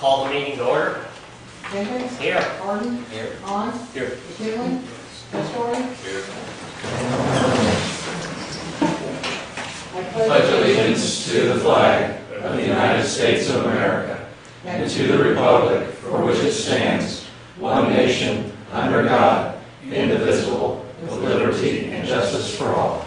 Call the meeting to order. Jenkins? Here. Harden? Here. On? Here. McKinley? Testori? Here. I pledge allegiance to the flag of the United States of America and to the republic for which it stands, one nation, under God, indivisible, with liberty and justice for all.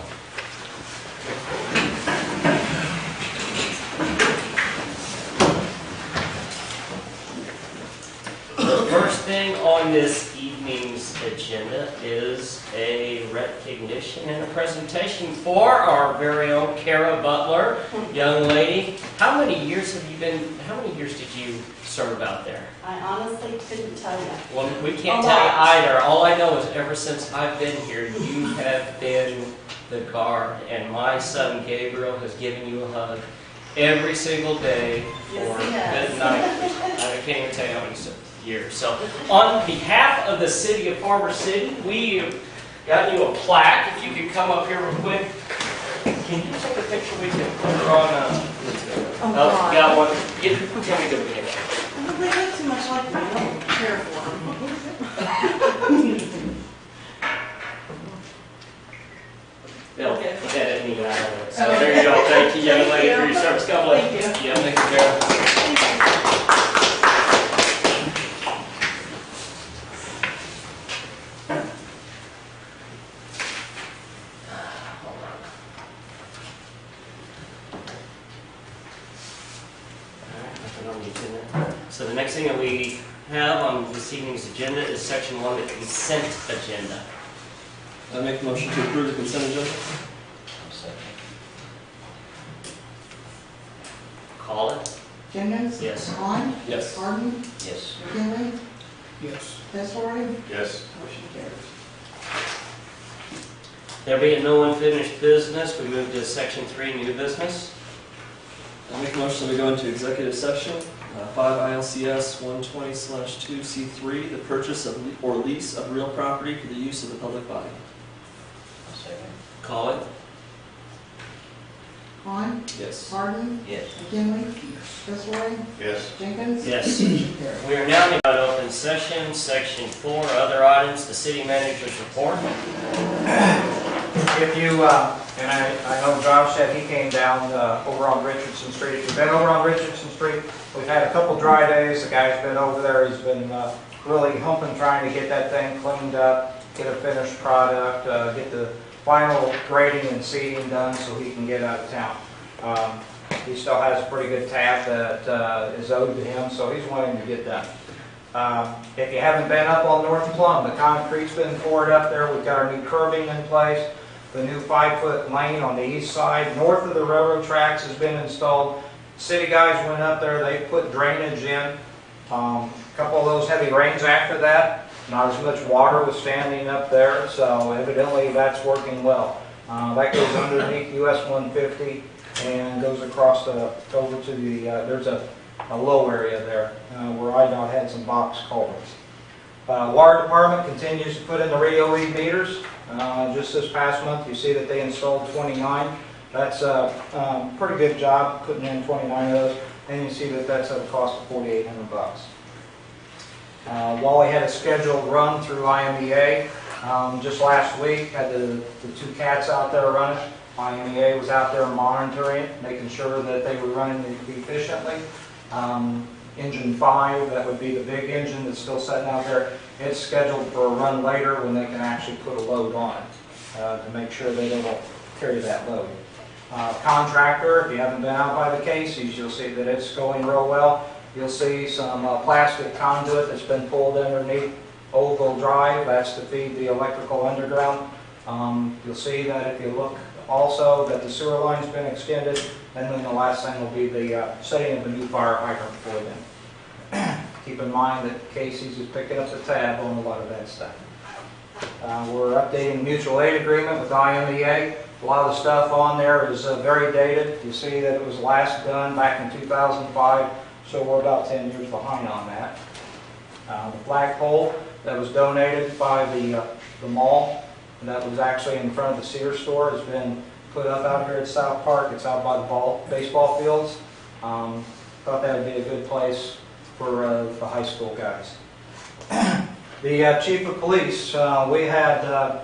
The first thing on this evening's agenda is a recognition and a presentation for our very own Kara Butler, young lady. How many years did you serve out there? I honestly couldn't tell you. Well, we can't tell you either. All I know is ever since I've been here, you have been the guard, and my son Gabriel has given you a hug every single day for Yes, he has. midnight. I can't even tell you how many years. So, on behalf of the city of Farmer City, we have got you a plaque. If you could come up here real quick. Can you take a picture? We can put her on. Oh, God. Got one. Tell me the picture. They look too much like me. I don't care for them. They'll edit me out of it. So there you go. Thank you, young lady, for your service. God bless you. Thank you. Yeah, thank you, Carol. So the next thing that we have on this evening's agenda is section 1, the consent agenda. I make a motion to approve the consent agenda. Call it. Jenkins? Yes. On? Yes. Harden? Yes. McKinley? Yes. Testori? Yes. Motion carries. There being no unfinished business, we move to section 3, new business. I make a motion that we go into executive session, 5 ILCS 120/2C3, the purchase of or lease of real property for the use of the public body. Call it. On? Yes. Harden? Yes. McKinley? Testori? Yes. Jenkins? Yes. Motion carries. We are now in open session, section 4, other items, the city manager's report. If you, and I know Josh said he came down over on Richardson Street. If you've been over on Richardson Street, we've had a couple dry days. The guy's been over there. He's been really humping trying to get that thing cleaned up, get a finished product, get the final grading and seeding done so he can get out of town. He still has a pretty good tap that is owed to him, so he's wanting to get done. If you haven't been up on North Plum, the concrete's been poured up there. We've got our new curbing in place. The new 5-foot lane on the east side, north of the railroad tracks, has been installed. City guys went up there, they put drainage in. A couple of those heavy rains after that, not as much water was standing up there, so evidently that's working well. That goes underneath US 150 and goes across over to the, there's a low area there where IDOT had some box culverts. Water department continues to put in the radio read meters. Just this past month, you see that they installed 29. That's a pretty good job putting in 29 of those. And you see that that's at a cost of $4,800. Wally had a scheduled run through IMEA just last week. Had the 2 cats out there running. IMEA was out there monitoring it, making sure that they were running efficiently. Engine 5, that would be the big engine that's still sitting out there, it's scheduled for a run later when they can actually put a load on it to make sure they don't carry that load. Contractor, if you haven't been out by the Casey's, you'll see that it's going real well. You'll see some plastic conduit that's been pulled underneath Oakville Drive. That's to feed the electrical underground. You'll see that if you look also that the sewer line's been extended, and then the last thing will be the setting of a new fire hydrant for them. Keep in mind that Casey's is picking up the tab on a lot of that stuff. We're updating the mutual aid agreement with IMEA. A lot of the stuff on there is very dated. You see that it was last done back in 2005, so we're about 10 years behind on that. The flagpole that was donated by the mall, and that was actually in front of the Sears store, has been put up out here at South Park. It's out by the baseball fields. Thought that would be a good place for the high school guys. The chief of police, we had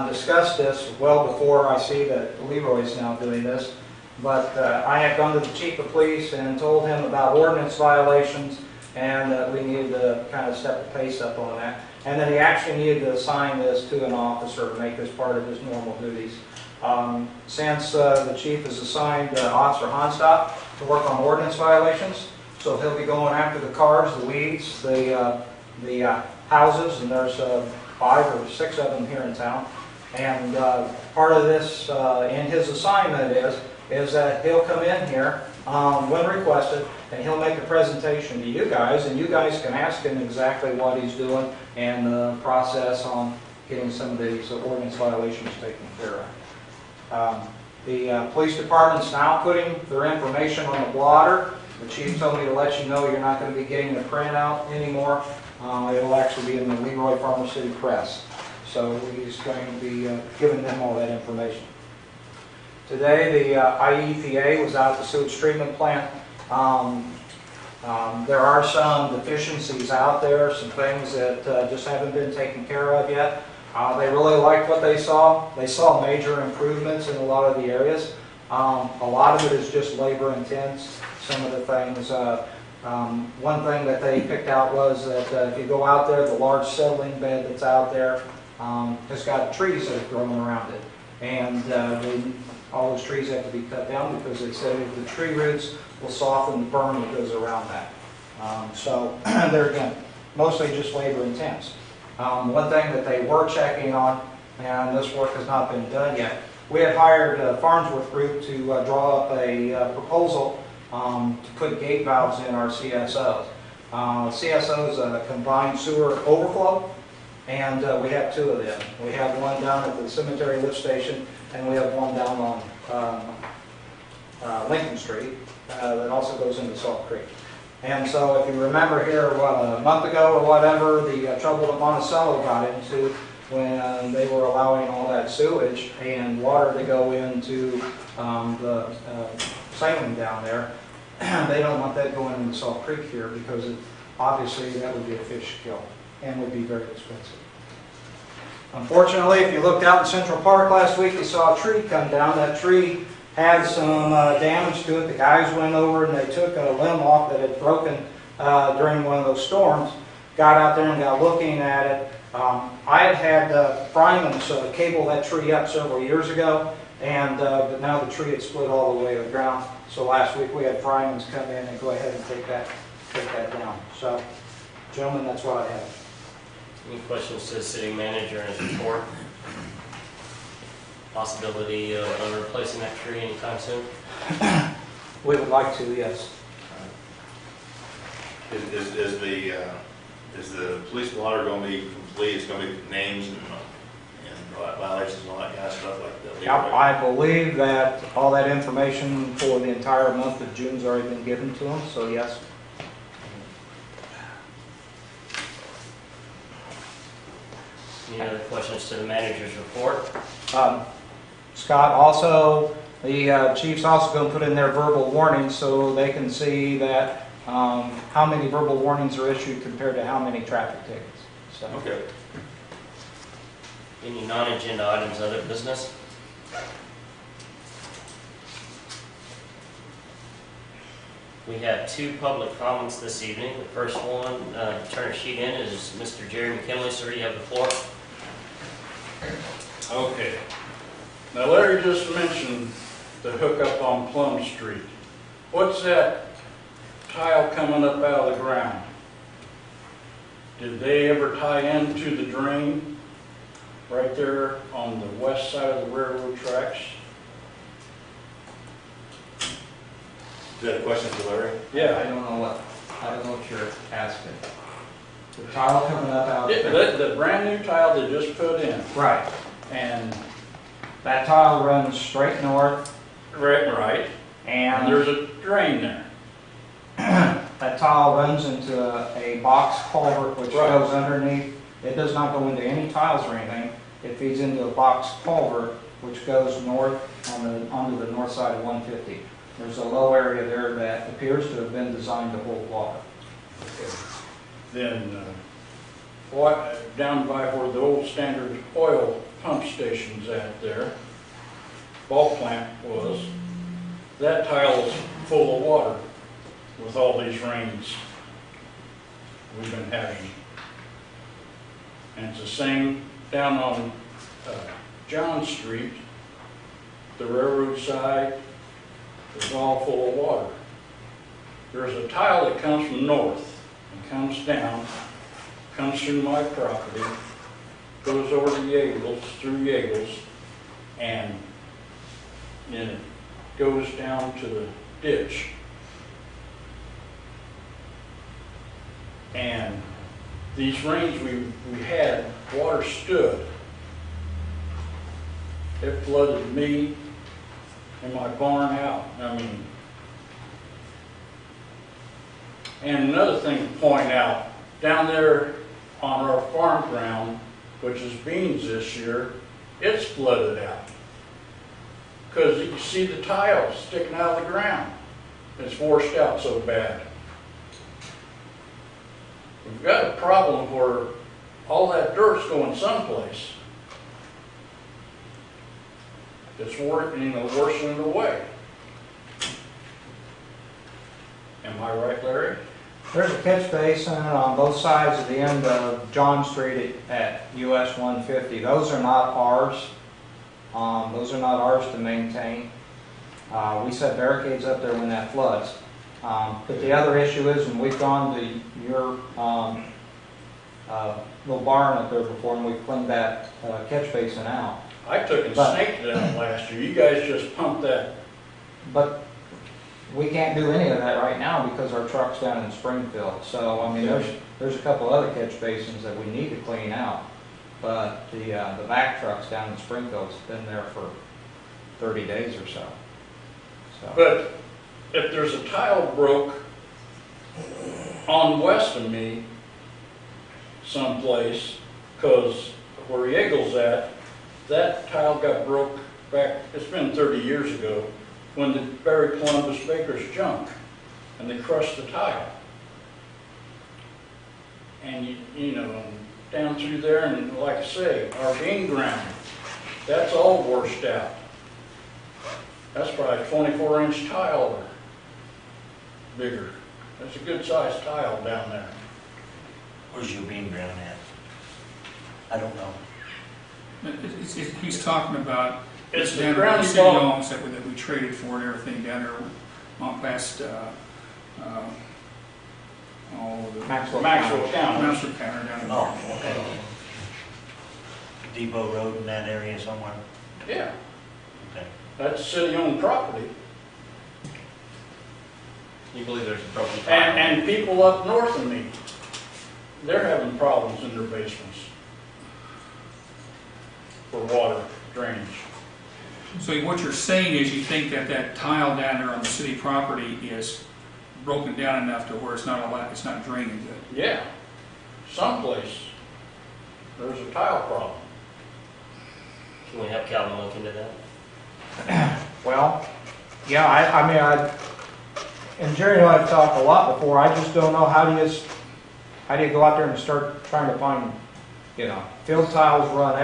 discussed this well before I see that Leroy's now doing this, but I had gone to the chief of police and told him about ordinance violations and that we needed to kind of step the pace up on that. And then he actually needed to assign this to an officer to make this part of his normal duties. Since the chief has assigned Officer Honstock to work on ordinance violations, so he'll be going after the cars, the weeds, the houses, and there's 5 or 6 of them here in town. And part of this in his assignment is that he'll come in here when requested, and he'll make a presentation to you guys, and you guys can ask him exactly what he's doing and the process on getting some of these ordinance violations taken care of. The police department's now putting their information on the blotter. The chief told me to let you know you're not going to be getting the printout anymore. It'll actually be in the Leroy Farmer City Press. So he's going to be giving them all that information. Today, the IEPA was out at the sewage treatment plant. There are some deficiencies out there, some things that just haven't been taken care of yet. They really liked what they saw. They saw major improvements in a lot of the areas. A lot of it is just labor intense. Some of the things, one thing that they picked out was that if you go out there, the large settling bed that's out there has got trees that have grown around it. And all those trees have to be cut down because they said if the tree roots will soften the berm that goes around that. So they're, again, mostly just labor intense. One thing that they were checking on, and this work has not been done yet, we had hired Farnsworth Group to draw up a proposal to put gate valves in our CSOs. CSO is a combined sewer overflow, and we have 2 of them. We have one down at the cemetery lift station, and we have one down on Lincoln Street that also goes into Salt Creek. And so if you remember here, a month ago or whatever, the trouble that Monticello got into when they were allowing all that sewage and water to go into the saline down there, they don't want that going into Salt Creek here because obviously that would be a fish kill and would be very expensive. Unfortunately, if you looked out in Central Park last week, you saw a tree come down. That tree had some damage to it. The guys went over and they took a limb off that had broken during one of those storms, got out there and got looking at it. I had Fryman's cable that tree up several years ago, and but now the tree had split all the way to the ground. So last week we had Fryman's come in and go ahead and take that down. So, gentlemen, that's what I have. Any questions to the city manager and his report? Possibility of replacing that tree anytime soon? We would like to, yes. Is the police blotter going to be complete? It's going to be names and violations and all that kind of stuff like that? I believe that all that information for the entire month of June's already been given to them, so yes. Any other questions to the manager's report? Scott, also, the chief's also going to put in their verbal warnings so they can see that how many verbal warnings are issued compared to how many traffic tickets. So. Okay. Any non-agenda items, other business? We have 2 public comments this evening. The first one, turn sheet in, is Mr. Jerry McKinley. Sir, you have the floor. Okay. Now Larry just mentioned the hookup on Plum Street. What's that tile coming up out of the ground? Did they ever tie into the drain right there on the west side of the railroad tracks? Is that a question for Larry? I don't know what you're asking. The tile coming up out The brand new tile they just put in. Right. And That tile runs straight north, right. And and there's a drain there. that tile runs into a box culvert which Right. goes underneath. It does not go into any tiles or anything. It feeds into a box culvert which goes north onto the north side of 150. There's a low area there that appears to have been designed to hold water. Okay. Then, what, down by where the old Standard Oil pump station's at there, bulk plant was, that tile is full of water with all these rains we've been having. And it's the same down on John Street, the railroad side, is all full of water. There's a tile that comes from north and comes down, comes through my property, goes over to Yeagles, through Yeagles, and then it goes down to the ditch. And these rains we had, water stood. It flooded me and my barn out. I mean, and another thing to point out, down there on our farm ground, which is beans this year, it's flooded out. Because you can see the tiles sticking out of the ground. It's washed out so bad. We've got a problem where all that dirt's going someplace. It's worsening away. Am I right, Larry? There's a catch basin on both sides of the end of John Street at US 150. Those are not ours. Those are not ours to maintain. We set barricades up there when that floods. But the other issue is, and we've gone to your little barn up there before, and we cleaned that catch basin out. I took and snaked it out last year. You guys just pumped that. But we can't do any of that right now because our truck's down in Springfield. So, I mean, there's a couple other catch basins that we need to clean out. But the back truck's down in Springfield's been there for 30 days or so. But if there's a tile broke on west of me someplace, because where Yeagle's at, that tile got broke back, it's been 30 years ago, when the Barry Columbus Bakers junk, and they crushed the tile. And you know, down through there, and like I say, our bean ground, that's all washed out. That's probably a 24-inch tile or bigger. That's a good sized tile down there. Where's your bean ground at? I don't know. He's talking about It's the down ground at the you city bought. homes that we traded for and everything down there on past all the Maxwell Maxwell County. Maxwell County down there. Oh, okay. Depot Road in that area somewhere? Yeah, Okay. that's city-owned property. You believe there's a broken tile? And people up north of me, they're having problems in their basements for water drainage. So what you're saying is you think that that tile down there on the city property is broken down enough to where it's not draining good. Yeah, someplace there's a tile problem. Can we have Calvin look into that? Well, yeah, I mean, and Jerry and I have talked a lot before. I just don't know how do you go out there and start trying to find, field tiles run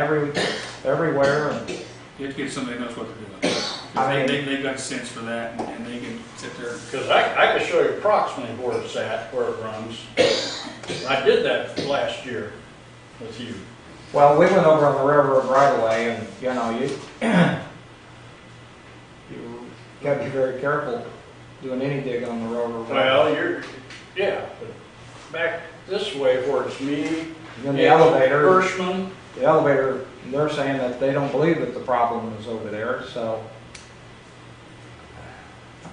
everywhere. And, You have to get somebody that knows what they're doing. I mean- They've got sense for that, and they can sit there. Because I can show you approximately where it's at, where it runs. I did that last year with you. well, we went over on the railroad right away, and you got to be very careful doing any digging on the railroad. Well, but back this way where it's me, And the elevator. Hirschman. The elevator, they're saying that they don't believe that the problem is over there, so.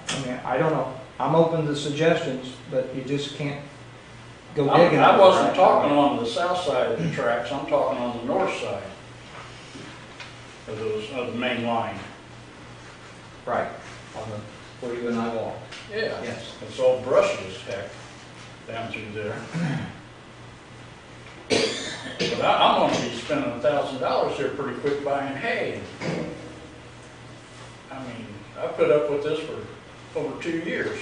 I mean, I don't know. I'm open to suggestions, but you just can't go digging. I wasn't right talking now. on the south side of the tracks, I'm talking on the north side of the main line. Right, on the, where you and I walk, Yeah. yes. It's all brushy as heck down through there. But I'm gonna be spending $1,000 here pretty quick buying hay. I mean, I put up with this for over 2 years.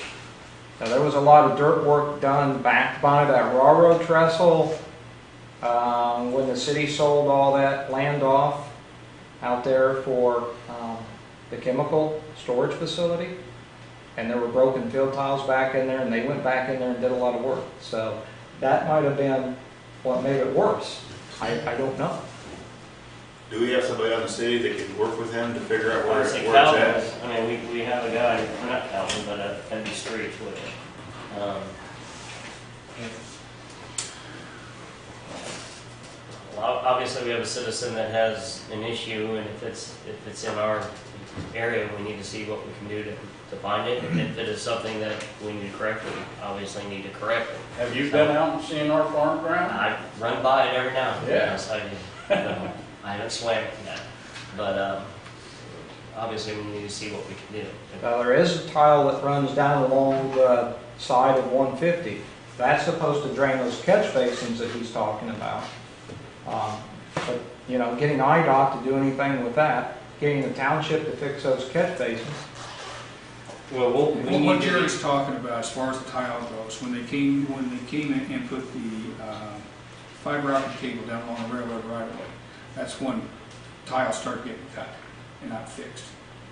Now, there was a lot of dirt work done back by that railroad trestle when the city sold all that land off out there for the chemical storage facility. And there were broken field tiles back in there, and they went back in there and did a lot of work. So that might have been what made it worse. I don't know. Do we have somebody on the city that can work with him to figure out where I it's say at? Calvin, I mean, we have a guy, not Calvin, but Andy Street with it. Well, obviously, we have a citizen that has an issue, and if it's in our area, we need to see what we can do to find it. And if it is something that we need to correct, we obviously need to correct it. Have you been out and seen our farm ground? I run by it every now and then. Yeah. Yes, I do. No, I haven't swam it yet, but obviously we need to see what we can do. Now, there is a tile that runs down along the side of 150. That's supposed to drain those catch basins that he's talking about. But, you know, getting IDOT to do anything with that, getting the township to fix those catch basins. Well, What Jerry's talking about as far as the tile goes, when they came in and put the fiber optic cable down along the railroad right away, that's when tiles started getting cut and not fixed.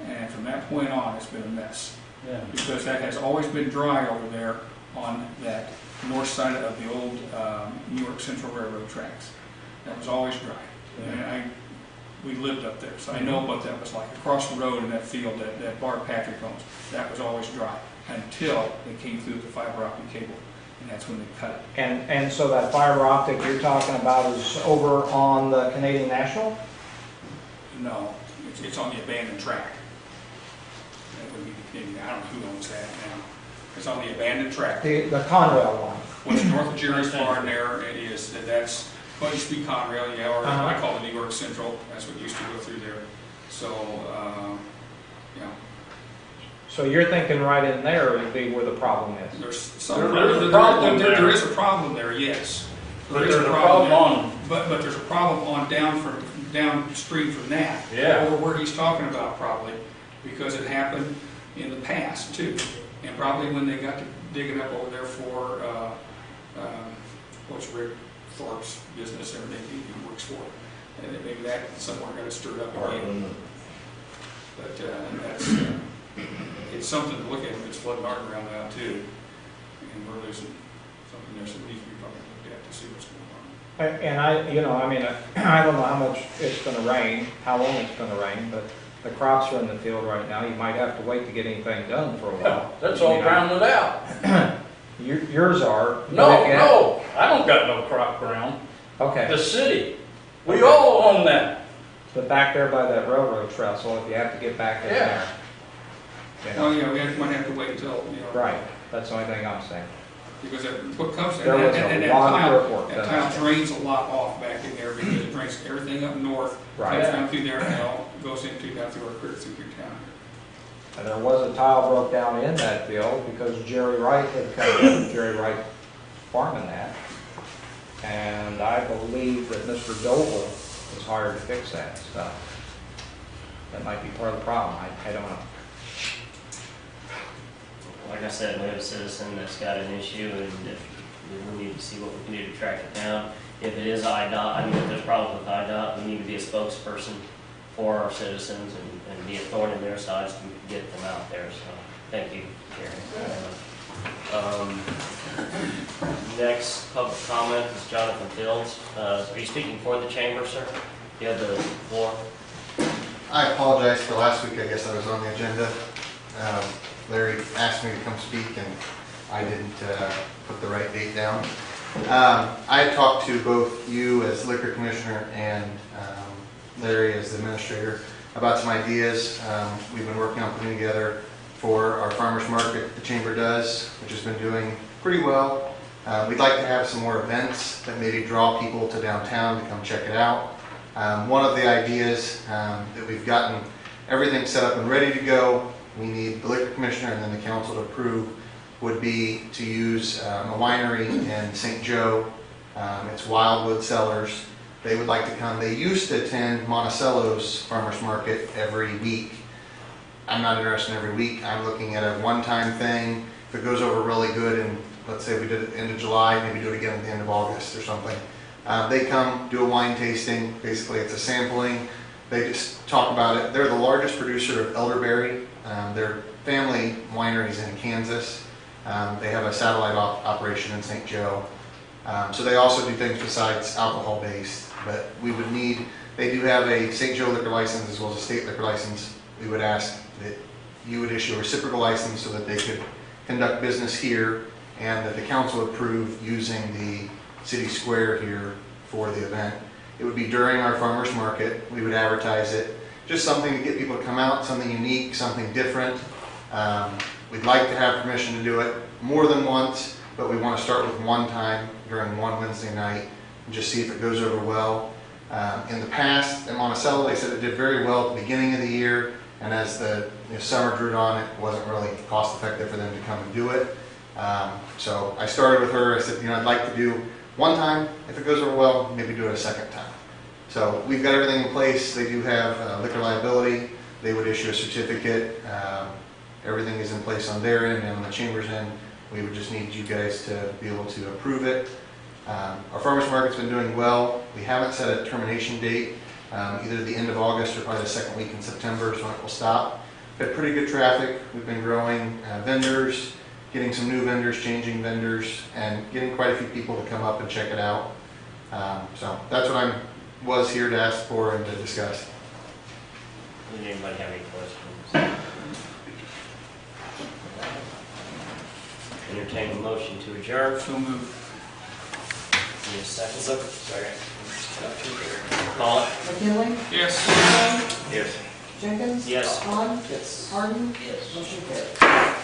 And from that point on, it's been a mess. Yeah. Because that has always been dry over there on that north side of the old New York Central Railroad tracks. That was always dry. And we lived up there, so I know what that was like. Across the road in that field that Bart Patrick owns, that was always dry until they came through with the fiber optic cable, and that's when they cut it. And so that fiber optic you're talking about is over on the Canadian National? No, it's on the abandoned track. That would be the Canadian, I don't know who owns that now. It's on the abandoned track. The Conrail one. What's north of Jerry's Barn there, it is, that's, well, it used to be Conrail, yeah, or I call it New York Central, that's what used to go through there. So, yeah. So you're thinking right in there would be where the problem is? There's some, There's a problem there. there is a problem there, yes. But there's a problem on, But there's a problem on downstream from that. Yeah. Or where he's talking about probably, because it happened in the past too. And probably when they got to digging up over there for, what's Rick Thorpe's business, everything he works for. And then maybe that somewhere got it stirred up again. But that's, it's something to look at if it's flooding our ground out too. And we're losing something there, so it needs to be probably looked at to see what's going on. And I don't know how much it's going to rain, how long it's going to rain, but the crops are in the field right now. You might have to wait to get anything done for a while. that's all grounded out. Yours are. No, I don't got no crop ground. Okay. The city, we all own that. But back there by that railroad trestle, if you have to get back in Yeah. there. Well, yeah, we might have to wait until, Right, that's the only thing I'm saying. Because what comes, There was and a that lot of tile, dirt work that done. tile drains a lot off back in there because it drains everything up north, Right. comes down through there and all goes into down through our creek through town. And there was a tile broke down in that field because Jerry Wright had cut it, Jerry Wright farming that. And I believe that Mr. Doble was hired to fix that, so that might be part of the problem, I don't know. Like I said, we have a citizen that's got an issue, and we need to see what we can do to track it down. If it is IDOT, I mean, if there's problems with IDOT, we need to be a spokesperson for our citizens and be a thorn in their sides to get them out there, so thank you, Gary. Next public comment is Jonathan Fields. Are you speaking for the chamber, sir? You have the floor. I apologize for last week. I guess I was on the agenda. Larry asked me to come speak, and I didn't put the right date down. I had talked to both you as liquor commissioner and Larry as the administrator about some ideas we've been working on putting together for our farmers market the chamber does, which has been doing pretty well. We'd like to have some more events that maybe draw people to downtown to come check it out. One of the ideas that we've gotten everything set up and ready to go, we need the liquor commissioner and then the council to approve, would be to use a winery in St. Joe. It's Wildwood Cellars. They would like to come. They used to attend Monticello's farmers market every week. I'm not interested in every week. I'm looking at a one-time thing. If it goes over really good, and let's say we did it at the end of July, maybe do it again at the end of August or something. They come, do a wine tasting, basically it's a sampling. They just talk about it. They're the largest producer of elderberry. Their family winery is in Kansas. They have a satellite operation in St. Joe. So they also do things besides alcohol-based, but we would need, they do have a St. Joe liquor license as well as a state liquor license. We would ask that you would issue a reciprocal license so that they could conduct business here and that the council approve using the city square here for the event. It would be during our farmers market. We would advertise it. Just something to get people to come out, something unique, something different. We'd like to have permission to do it more than once, but we want to start with one time during one Wednesday night and just see if it goes over well. In the past, in Monticello, they said it did very well at the beginning of the year, and as the summer drew on, it wasn't really cost effective for them to come and do it. So I started with her. I said, I'd like to do one time. If it goes over well, maybe do it a second time. So we've got everything in place. They do have liquor liability. They would issue a certificate. Everything is in place on their end and on the chamber's end. We would just need you guys to be able to approve it. Our farmers market's been doing well. We haven't set a termination date, either the end of August or probably the second week in September is when it will stop. We've had pretty good traffic. We've been growing vendors, getting some new vendors, changing vendors, and getting quite a few people to come up and check it out. So that's what I was here to ask for and to discuss. Does anybody have any questions? Entertain a motion to adjourn. So moved. Need a second? Second. Call it. McKinley, Yes. Conrad, Yes. Jenkins. Yes. Vaughn, Yes. Harden. Yes. Motion carried.